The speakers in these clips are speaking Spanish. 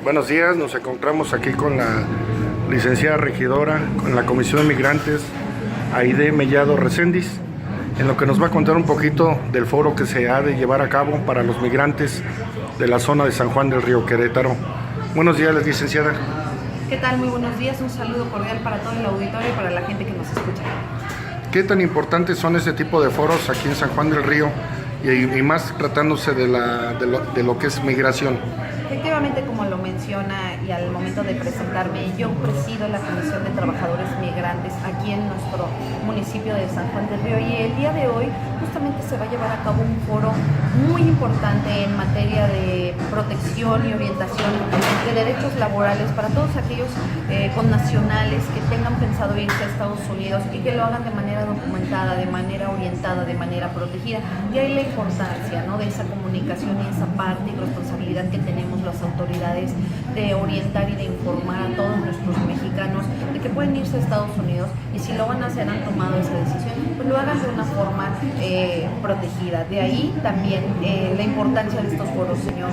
Buenos días, nos encontramos aquí con la licenciada regidora, con la Comisión de Migrantes, Aide Mellado Recendis, en lo que nos va a contar un poquito del foro que se ha de llevar a cabo para los migrantes de la zona de San Juan del Río Querétaro. Buenos días, licenciada. ¿Qué tal? Muy buenos días, un saludo cordial para todo el auditorio y para la gente que nos escucha. ¿Qué tan importantes son este tipo de foros aquí en San Juan del Río y más tratándose de lo que es migración? Efectivamente, como lo menciona y al momento de presentarme, yo presido la Comisión de Trabajadores Migrantes aquí en nuestro municipio de San Juan del Río, y el día de hoy justamente se va a llevar a cabo un foro muy importante en materia de protección y orientación de derechos laborales para todos aquellos connacionales que tengan pensado irse a Estados Unidos y que lo hagan de manera documentada, de manera orientada, de manera protegida. Y ahí la importancia, ¿no?, de esa comunicación y esa parte y responsabilidad que tenemos las autoridades de orientar y de informar a todos nuestros mexicanos de que pueden irse a Estados Unidos, y si lo van a hacer, han tomado esa decisión, pues lo hagan de una forma protegida. De ahí también la importancia de estos foros, señor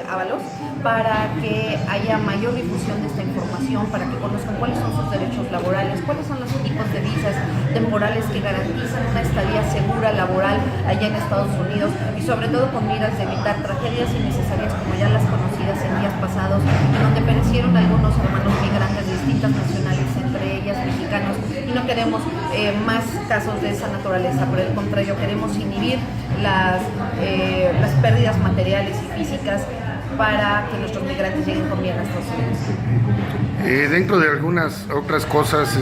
Ábalos, para que haya mayor difusión de esta información, para que conozcan cuáles son sus derechos laborales, cuáles son los tipos de visas temporales que garantizan una estadía segura laboral allá en Estados Unidos, y sobre todo con miras de evitar tragedias innecesarias como ya las conocidas en días pasados, en donde perecieron algunos hermanos migrantes de distintas nacionales, entre ellas mexicanos, y no queremos más casos de esa naturaleza. Por el contrario, queremos inhibir las pérdidas materiales y físicas para que nuestros migrantes lleguen con bien a Estados Unidos. Dentro de algunas otras cosas,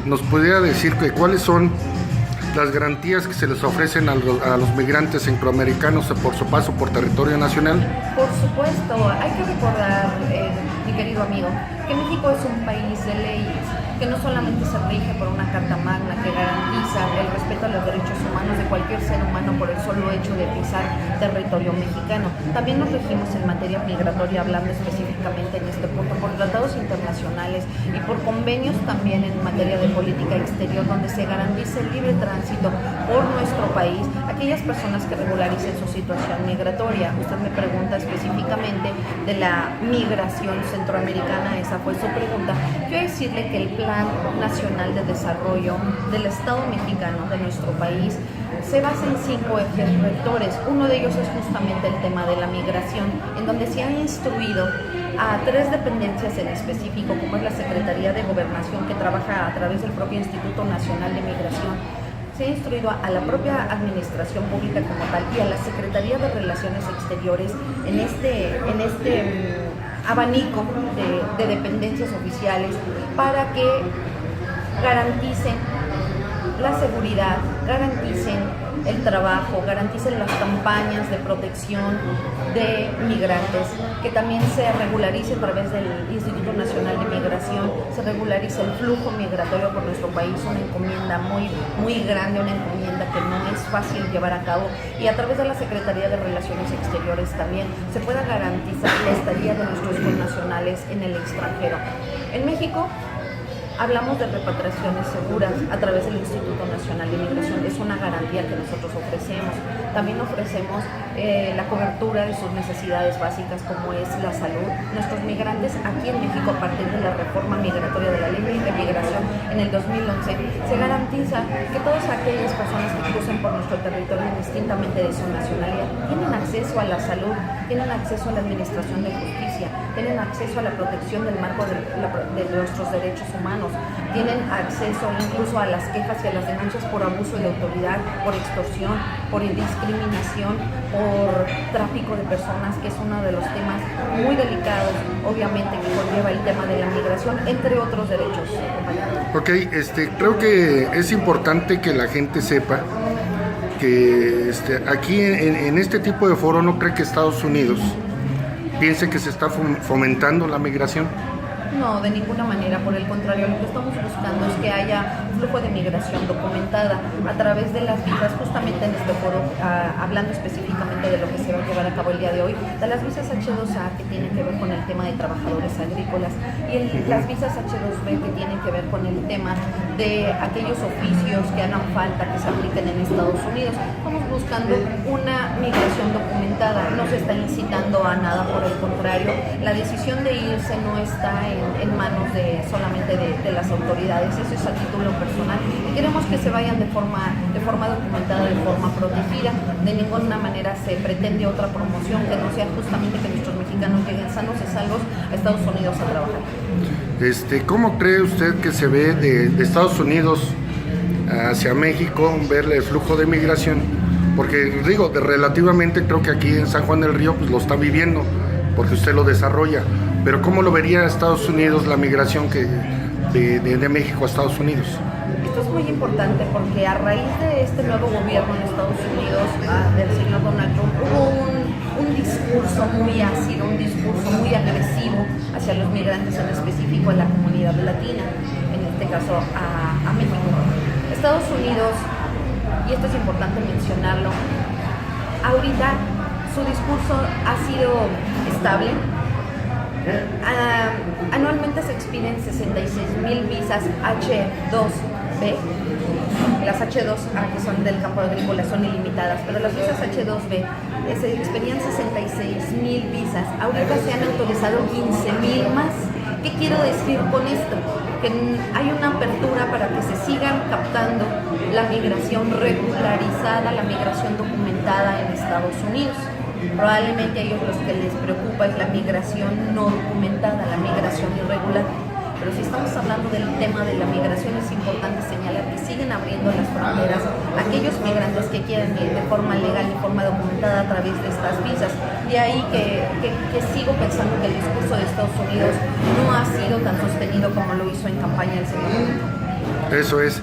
¿nos podría decir cuáles son las garantías que se les ofrecen a los migrantes centroamericanos por su paso por territorio nacional? Por supuesto, hay que recordar, mi querido amigo, que México es un país de leyes, que no solamente se rige por una carta magna que garantiza el respeto a los derechos humanos de cualquier ser humano por el solo hecho de pisar territorio mexicano. También nos regimos en materia migratoria, hablando específicamente en este punto, por tratados internacionales y por convenios también en materia de política exterior, donde se garantice el libre tránsito por nuestro país a aquellas personas que regularicen su situación migratoria. Usted me pregunta específicamente de la migración centroamericana, esa fue su pregunta. Quiero decirle que el Plan Nacional de Desarrollo del Estado mexicano, de nuestro país, se basa en 5 ejes rectores. Uno de ellos es justamente el tema de la migración, en donde se ha instruido a 3 dependencias en específico, como es la Secretaría de Gobernación, que trabaja a través del propio Instituto Nacional de Migración. Se ha instruido a la propia administración pública como tal y a la Secretaría de Relaciones Exteriores en este abanico de dependencias oficiales, para que garanticen la seguridad, garanticen el trabajo, garanticen las campañas de protección de migrantes, que también se regularice a través del Instituto Nacional de Migración, se regularice el flujo migratorio por nuestro país, una encomienda muy grande, una encomienda que no es fácil llevar a cabo, y a través de la Secretaría de Relaciones Exteriores también se pueda garantizar la estadía de nuestros connacionales en el extranjero. En México hablamos de repatriaciones seguras a través del Instituto Nacional de Migración. Es una garantía que nosotros ofrecemos. También ofrecemos la cobertura de sus necesidades básicas, como es la salud. Nuestros migrantes aquí en México, a partir de la reforma migratoria de la Ley de Migración en el 2011, se garantiza que todas aquellas personas que crucen por nuestro territorio, indistintamente de su nacionalidad, tienen acceso a la salud, tienen acceso a la administración de justicia, tienen acceso a la protección del marco de nuestros derechos humanos, tienen acceso incluso a las quejas y a las denuncias por abuso de autoridad, por extorsión, por discriminación, por tráfico de personas, que es uno de los temas muy delicados, obviamente, que conlleva el tema de la migración, entre otros derechos, compañeros. Ok, creo que es importante que la gente sepa que aquí en este tipo de foro no cree que Estados Unidos piense que se está fomentando la migración. No, de ninguna manera, por el contrario, lo que estamos buscando es que haya flujo de migración documentada a través de las visas, justamente en este foro, hablando específicamente de lo que se va a llevar a cabo el día de hoy, de las visas H2A, que tienen que ver con el tema de trabajadores agrícolas, y las visas H2B, que tienen que ver con el tema de aquellos oficios que hagan falta que se apliquen en Estados Unidos. Estamos buscando una migración documentada, no no se está incitando a nada, por el contrario, la decisión de irse no está en manos solamente de las autoridades, eso es a título personal, y queremos que se vayan de forma documentada, de forma protegida. De ninguna manera se pretende otra promoción que no sea justamente que nuestros mexicanos lleguen sanos y salvos a Estados Unidos a trabajar. ¿Cómo cree usted que se ve de Estados Unidos hacia México, ver el flujo de migración? Porque digo, relativamente creo que aquí en San Juan del Río pues lo está viviendo, porque usted lo desarrolla, pero ¿cómo lo vería Estados Unidos la migración de México a Estados Unidos? Esto es muy importante porque a raíz de este nuevo gobierno en Estados Unidos, del señor Donald Trump, hubo un discurso muy ácido, un discurso muy agresivo hacia los migrantes, en específico a la comunidad latina, en este caso a México. Estados Unidos, y esto es importante mencionarlo, ahorita su discurso ha sido estable. Anualmente se expiden 66,000 visas H2B. Las H2A, que son del campo agrícola, son ilimitadas, pero las visas H2B se expedían 66,000 visas. Ahorita se han autorizado 15,000 más. ¿Qué quiero decir con esto? Que hay una apertura para que se sigan captando la migración regularizada, la migración documentada en Estados Unidos. Probablemente a ellos los que les preocupa es la migración no documentada, la migración irregular. Pero si estamos hablando del tema de la migración, es importante señalar que siguen abriendo las fronteras aquellos migrantes que quieren ir de forma legal, de forma documentada a través de estas visas. De ahí que sigo pensando que el discurso de Estados Unidos no ha sido tan sostenido como lo hizo en campaña el señor Trump. Eso es.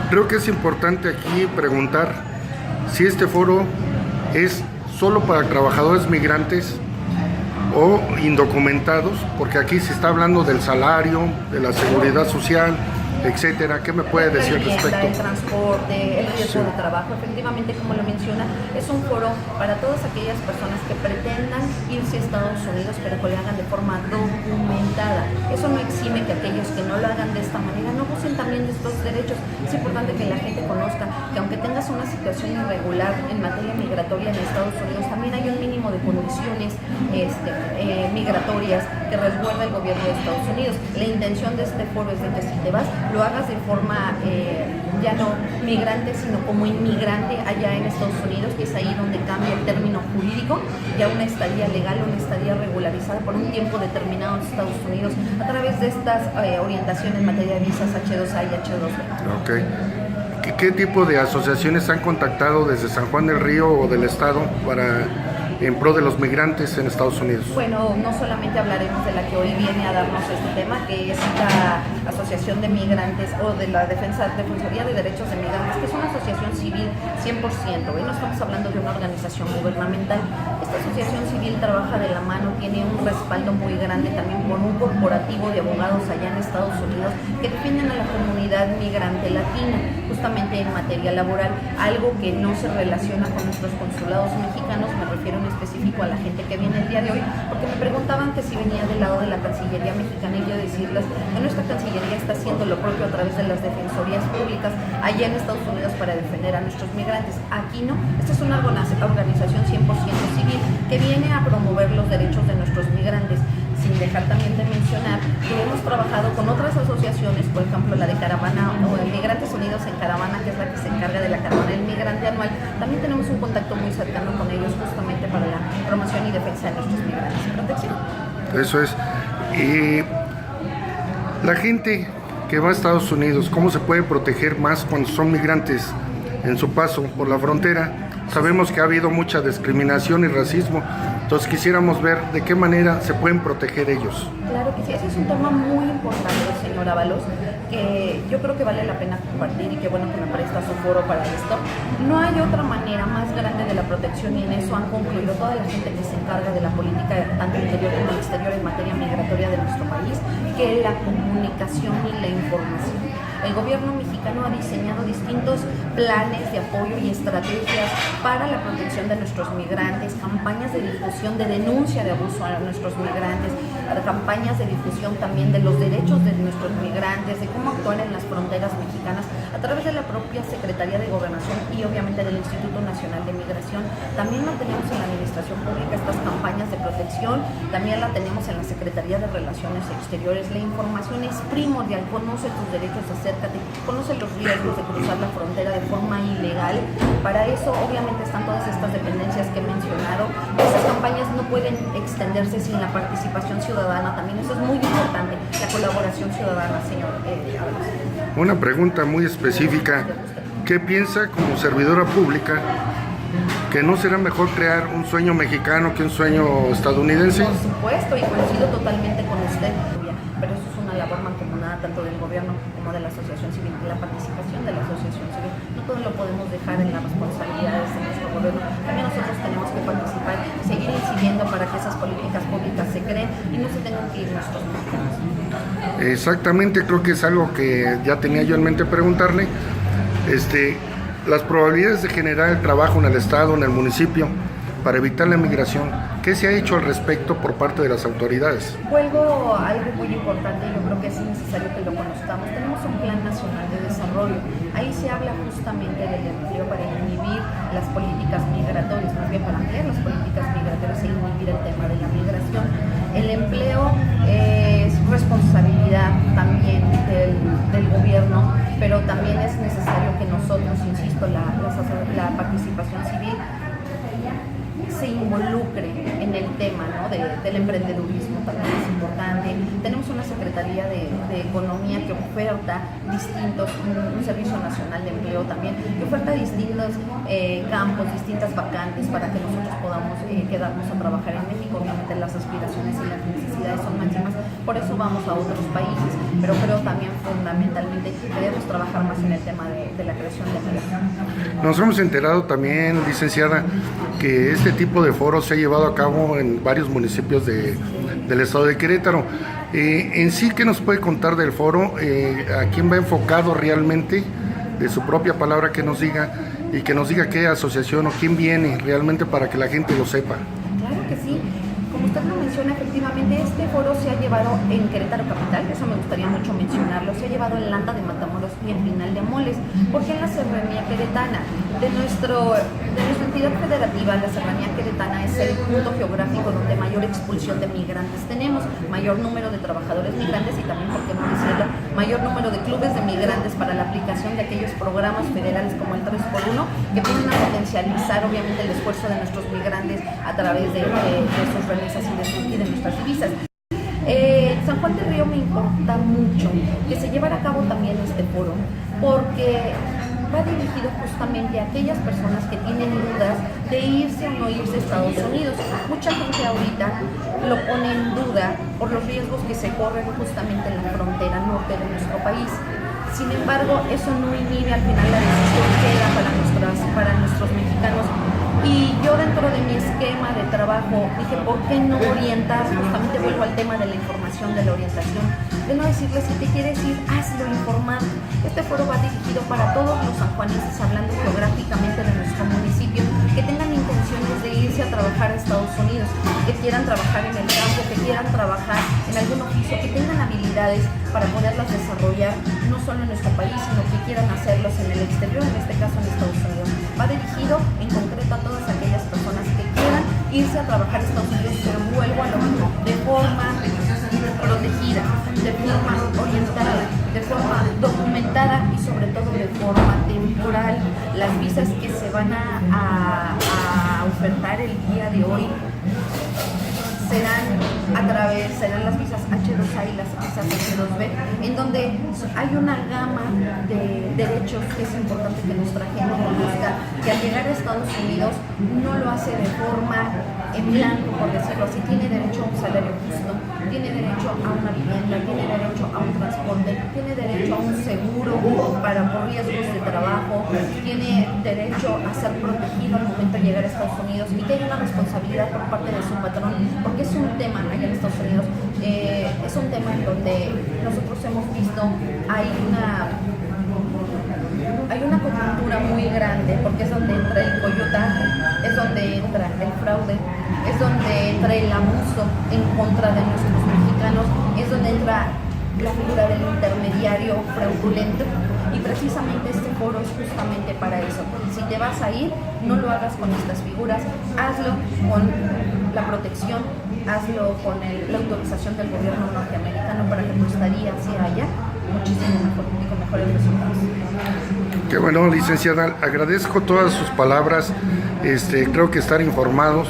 Creo que es importante aquí preguntar si este foro es solo para trabajadores migrantes o indocumentados, porque aquí se está hablando del salario, de la seguridad social, etcétera. ¿Qué me puede decir al respecto? El transporte, el riesgo de trabajo, efectivamente, como lo menciona, es un foro para todas aquellas personas que pretendan irse a Estados Unidos, pero que lo hagan de forma documentada. Eso no exime que aquellos que no lo hagan de esta manera no gocen también de estos derechos. Es importante que la gente conozca que aunque tengas una situación irregular en materia migratoria en Estados Unidos, también hay un mínimo de condiciones migratorias que resguarda el gobierno de Estados Unidos. La intención de este foro es de que si te vas, lo hagas de forma ya no migrante, sino como inmigrante allá en Estados Unidos, que es ahí donde cambia el término jurídico, ya una estadía legal, una estadía regularizada por un tiempo determinado en Estados Unidos a través de estas orientaciones en materia de visas H2A y H2B. Okay. ¿Qué tipo de asociaciones han contactado desde San Juan del Río o del Estado en pro de los migrantes en Estados Unidos? Bueno, no solamente hablaremos de la que hoy viene a darnos este tema, que es la Asociación de Migrantes o de la Defensoría de Derechos de Migrantes, que es una asociación civil 100%. Hoy no estamos hablando de una organización gubernamental. Esta asociación civil trabaja de la mano, tiene un respaldo muy grande también por un corporativo de abogados allá en Estados Unidos que defienden a la comunidad migrante latina, justamente en materia laboral, algo que no se relaciona con nuestros consulados mexicanos. Me refiero en específico a la gente que viene el día de hoy, porque me preguntaban que si venía del lado de la Cancillería mexicana, y yo decirles que nuestra Cancillería está haciendo lo propio a través de las defensorías públicas allá en Estados Unidos para defender a nuestros migrantes. Aquí no, esta es una organización 100% civil que viene a promover los derechos de nuestros migrantes, sin dejar también de mencionar que hemos trabajado con otras asociaciones, por ejemplo la de Caravana o Migrantes Unidos en Caravana, que es la que se encarga de la Caravana del Migrante Anual. También tenemos un contacto muy cercano con ellos justamente para la promoción y defensa de nuestros migrantes y protección. Eso es. La gente que va a Estados Unidos, ¿cómo se puede proteger más cuando son migrantes en su paso por la frontera? Sabemos que ha habido mucha discriminación y racismo, entonces quisiéramos ver de qué manera se pueden proteger ellos. Claro que sí, ese es un tema muy importante, señor Ábalos, que yo creo que vale la pena compartir, y qué bueno que me presta su foro para esto. No hay otra manera más grande de la protección, y en eso han concluido toda la gente que se encarga de la política tanto interior como exterior en materia migratoria de nuestro país, que la comunicación y la información. El gobierno mexicano mexicano ha diseñado distintos planes de apoyo y estrategias para la protección de nuestros migrantes, campañas de difusión, de denuncia de abuso a nuestros migrantes, campañas de difusión también de los derechos de nuestros migrantes, de cómo actuar en las fronteras mexicanas a través de la propia Secretaría de Gobernación y obviamente del Instituto Nacional de Migración. También mantenemos en la Administración Pública estas campañas de protección, también la tenemos en la Secretaría de Relaciones Exteriores. La información es primordial, conoce tus derechos, acércate, conoce los riesgos de cruzar la frontera de forma ilegal. Para eso obviamente están todas estas dependencias que he mencionado. Esas campañas no pueden extenderse sin la participación ciudadana, también eso es muy importante, la colaboración ciudadana, señor Ábalos. Una pregunta muy específica. ¿Qué piensa como servidora pública que no será mejor crear un sueño mexicano que un sueño estadounidense? Por supuesto, y coincido totalmente con usted, pero eso es una labor mancomunada tanto del gobierno como de la asociación civil, de la participación de la asociación civil. No todo lo podemos dejar en las responsabilidades de nuestro gobierno, también nosotros tenemos que participar y seguir incidiendo para que esas políticas públicas se creen y no se tengan que ir nuestros mexicanos. Exactamente, creo que es algo que ya tenía yo en mente preguntarle. Las probabilidades de generar el trabajo en el estado, en el municipio, para evitar la migración, ¿qué se ha hecho al respecto por parte de las autoridades? Vuelvo a algo muy importante, yo creo que es necesario que lo conozcamos. Tenemos un Plan Nacional de Desarrollo. Ahí se habla justamente del empleo para inhibir las políticas migratorias, más bien para ampliar las políticas migratorias e inhibir el tema de la migración. El empleo es responsabilidad también del gobierno, pero también es necesario que nosotros, insisto, la participación civil se involucre en el tema, ¿no? del emprendedurismo, también es importante. Tenemos una Secretaría de Economía que oferta distintos, un Servicio Nacional de Empleo también, que oferta distintos campos, distintas vacantes para que nosotros podamos quedarnos a trabajar en México. Obviamente las aspiraciones y las necesidades son máximas, por eso vamos a otros países, pero creo también fundamentalmente debemos trabajar más en el tema de la creación de empleo. Nos hemos enterado también, licenciada, que este tipo de foros se ha llevado a cabo en varios municipios del estado de Querétaro. En sí, ¿qué nos puede contar del foro? ¿A quién va enfocado realmente? De su propia palabra que nos diga, y que nos diga qué asociación o quién viene realmente para que la gente lo sepa. Claro que sí. Como usted lo menciona, efectivamente, este foro se ha llevado en Querétaro Capital, eso me gustaría mucho mencionarlo, se ha llevado en Landa de Matamoros y en Pinal de Amoles, porque en la Serranía Queretana, de nuestra entidad federativa, la Serranía Queretana es el punto geográfico donde mayor expulsión de migrantes tenemos, mayor número de trabajadores migrantes y también, por qué no decirlo, mayor número de clubes de migrantes para la aplicación de aquellos programas federales como el 3x1, que vienen a potencializar obviamente el esfuerzo de nuestros migrantes a través de sus remesas y de nuestras divisas. San Juan del Río me importa mucho que se llevara a cabo también este foro, porque va dirigido justamente a aquellas personas que tienen dudas de irse o no irse a Estados Unidos. Mucha gente ahorita lo pone en duda por los riesgos que se corren justamente en la frontera norte de nuestro país. Sin embargo, eso no inhibe al final la decisión que era para nuestros mexicanos. Y yo, dentro de mi esquema de trabajo, dije, ¿por qué no orientar? Justamente vuelvo al tema de la información, de la orientación, de no decirles, si te quieres ir, hazlo informado. Este foro va dirigido para todos los sanjuanenses, hablando geográficamente de nuestro municipio, que tengan intenciones de irse a trabajar a Estados Unidos, que quieran trabajar en el campo, que quieran trabajar en algún oficio, que tengan habilidades para poderlas desarrollar, no solo en nuestro país, sino que quieran hacerlos en el exterior, en este caso en Estados Unidos. Va dirigido en concreto a todas aquellas personas que quieran irse a trabajar a Estados Unidos, pero vuelvo a lo mismo, de forma protegida, de forma orientada, de forma documentada y sobre todo de forma temporal. Las visas que se van a ofertar el día de hoy serán las visas H2A y las visas H2B, en donde hay una gama de derechos que es importante que nuestra gente conozca, que al llegar a Estados Unidos no lo hace de forma en blanco, por decirlo así. Tiene derecho a un salario justo, tiene derecho a una vivienda, tiene derecho a un transporte, tiene derecho a un seguro por riesgos de trabajo, tiene derecho a ser protegido al momento de llegar a Estados Unidos y que hay una responsabilidad por parte de su patrón, porque es un tema allá en Estados Unidos, es un tema en donde nosotros hemos visto hay una muy grande, porque es donde entra el coyotaje, es donde entra el fraude, es donde entra el abuso en contra de nuestros mexicanos, es donde entra la figura del intermediario fraudulento, y precisamente este foro es justamente para eso. Si te vas a ir, no lo hagas con estas figuras, hazlo con la protección, hazlo con la autorización del gobierno norteamericano para que tu estadía se haya muchísimo mejor y con mejores resultados. Qué bueno, licenciada, agradezco todas sus palabras. Creo que estar informados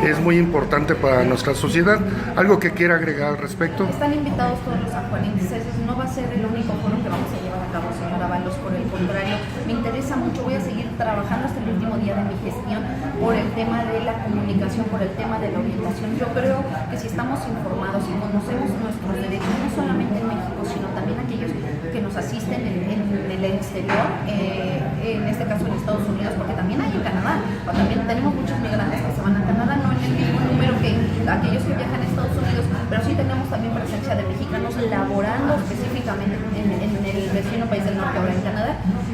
es muy importante para nuestra sociedad. ¿Algo que quiera agregar al respecto? Están invitados todos los sanjuanenses. No va a ser el único foro que vamos a llevar a cabo, señor Ábalos. Por el contrario, me interesa mucho. Voy a seguir trabajando hasta el último día de mi gestión por el tema de la comunicación, por el tema de la orientación. Yo creo que si estamos informados y conocemos nuestros derechos, no solamente en México, sino también aquellos que nos asisten en el exterior, en este caso en Estados Unidos, porque también hay en Canadá, o también tenemos muchos migrantes que se van a Canadá, no en el mismo número que aquellos que viajan a Estados Unidos, pero sí tenemos también presencia de mexicanos laborando específicamente en el vecino país del norte, ahora en Canadá.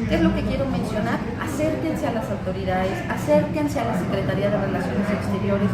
¿Qué es lo que quiero mencionar? Acérquense a las autoridades, acérquense a la Secretaría de Relaciones Exteriores,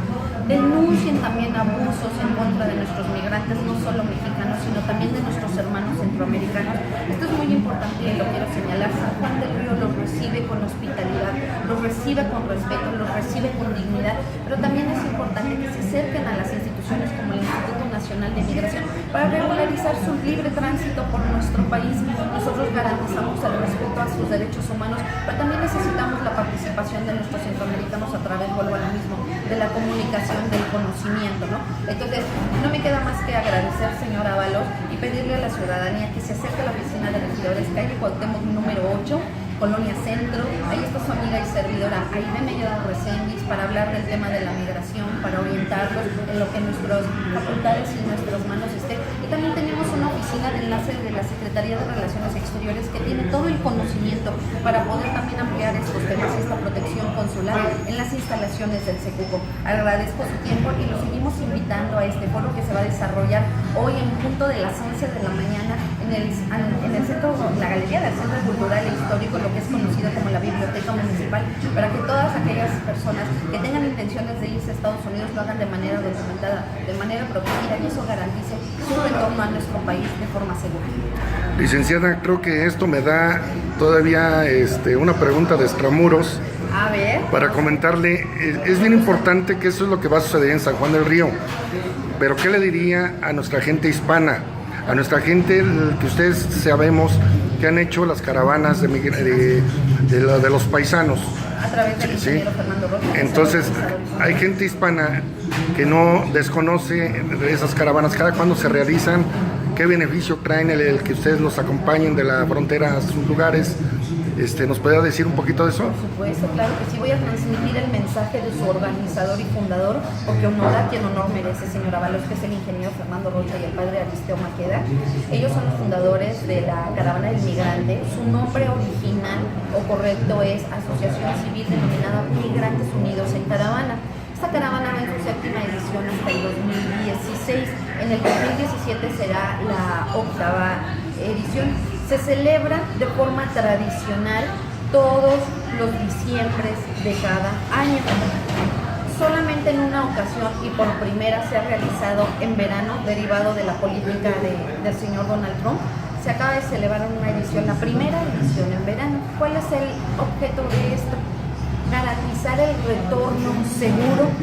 denuncien también abusos en contra de nuestros migrantes, no solo mexicanos, sino también de nuestros hermanos centroamericanos. Esto es muy importante y lo quiero señalar. San Juan del Río los recibe con hospitalidad, los recibe con respeto, los recibe con dignidad, pero también es importante que se acerquen a las instituciones como el Instituto Nacional de Migración para regularizar su libre tránsito por nuestro país. Nosotros garantizamos el respeto a sus derechos humanos, pero también necesitamos la participación de nuestros centroamericanos a través, vuelvo a lo mismo, de la comunicación, del conocimiento, ¿no? Entonces, no me queda más que agradecer, señor Ábalos, y pedirle a la ciudadanía que se acerque a la oficina de regidores, calle Cuauhtémoc número 8, Colonia Centro. Ahí está su amiga y servidora Aide Mellado Recendis para hablar del tema de la migración, para orientarlos en lo que nuestras facultades y nuestras manos estén. Y también tenemos una oficina de enlace de la Secretaría de Relaciones Exteriores que tiene todo el conocimiento para poder también ampliar estos temas y esta protección consular en las instalaciones del SECUCO. Agradezco su tiempo y los seguimos invitando a este foro que se va a desarrollar hoy en punto de las 11 de la mañana en el centro, la Galería del Centro Cultural e Histórico, lo que es conocido como la Biblioteca Municipal, para que todas aquellas personas que tengan intenciones de irse a Estados Unidos lo hagan de manera documentada, de manera protegida, y eso garantice su retorno a nuestro país de forma segura. Licenciada, creo que esto me da todavía una pregunta de extramuros. A ver. Para comentarle, es bien importante que eso es lo que va a suceder en San Juan del Río, pero ¿qué le diría a nuestra gente hispana? A nuestra gente que ustedes sabemos que han hecho las caravanas de los paisanos. A través del ingeniero Fernando Rocha. Entonces, hay gente hispana que no desconoce de esas caravanas, cada cuándo se realizan, qué beneficio traen el que ustedes los acompañen de la frontera a sus lugares. ¿Nos podría decir un poquito de eso? Por supuesto, claro que sí. Voy a transmitir el mensaje de su organizador y fundador, porque honor a quien honor merece, señor Ábalos, que es el ingeniero Fernando Rocha y el padre Aristeo Maqueda. Ellos son los fundadores de la Caravana del Migrante. Su nombre original o correcto es Asociación Civil denominada Migrantes Unidos en Caravana. Esta caravana va en su séptima edición hasta el 2016. En el 2017 será la octava edición. Se celebra de forma tradicional todos los diciembres de cada año. Solamente en una ocasión y por primera se ha realizado en verano, derivado de la política del señor Donald Trump. Se acaba de celebrar una edición, la primera edición en verano. ¿Cuál es el objeto de esto? Garantizar el retorno seguro,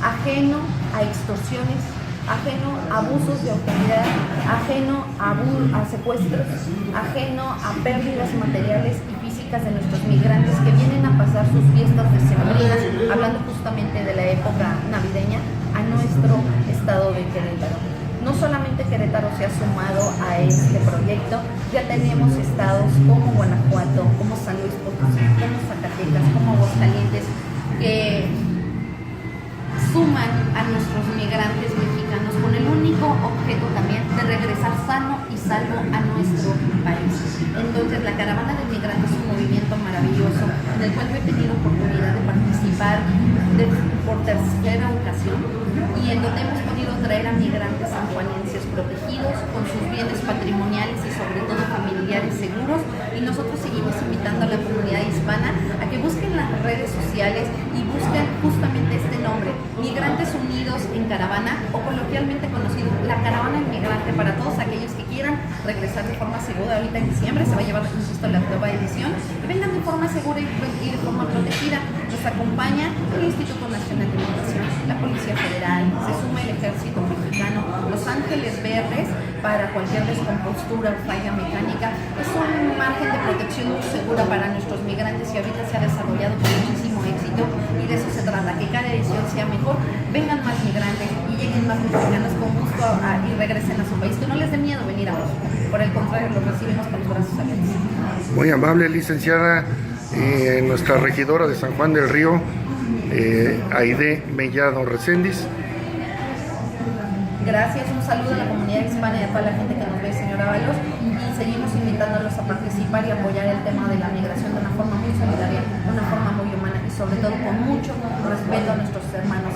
ajeno a extorsiones, ajeno a abusos de autoridad, ajeno a secuestros, ajeno a pérdidas materiales y físicas de nuestros migrantes que vienen a pasar sus fiestas decembrinas, hablando justamente de la época navideña, a nuestro estado de Querétaro. No solamente Querétaro se ha sumado a este proyecto, ya tenemos estados como Guanajuato, como San Luis Potosí, como Zacatecas, como Aguascalientes, que suman a nuestros migrantes mexicanos con el único objeto también de regresar sano y salvo a nuestro país. Entonces, la Caravana del Migrante es un movimiento maravilloso en el cual yo he tenido oportunidad de participar, de por tercera ocasión y en donde hemos podido traer a migrantes sanjuanenses protegidos con sus bienes patrimoniales y sobre todo familiares seguros, y nosotros seguimos invitando a la comunidad hispana a que busquen las redes sociales y busquen justamente este nombre, Migrantes Unidos en Caravana, o coloquialmente conocido la Caravana Inmigrante, para todos aquellos que quieran regresar de forma segura. Ahorita en diciembre se va a llevar, insisto, la nueva edición, y vengan de forma segura y de forma protegida. Nos acompaña el Instituto Nacional de Migración, la Policía Federal, se suma el Ejército Mexicano, Los Ángeles Verdes para cualquier descompostura o falla mecánica. Es un margen de protección muy segura para nuestros migrantes y ahorita se ha desarrollado con muchísimo éxito, y de eso se trata, que cada edición sea mejor, vengan más migrantes y lleguen más mexicanos con gusto y regresen a su país, que no les dé miedo venir a México, por el contrario, los recibimos con los brazos abiertos. Muy amable, licenciada, nuestra regidora de San Juan del Río, Aide Mellado Recendis. Gracias, un saludo a la comunidad hispana y a toda la gente que nos ve, señor Ábalos, y seguimos invitándolos a participar y apoyar el tema de la migración de una forma muy solidaria, de una forma muy humana y sobre todo con mucho respeto a nuestros hermanos.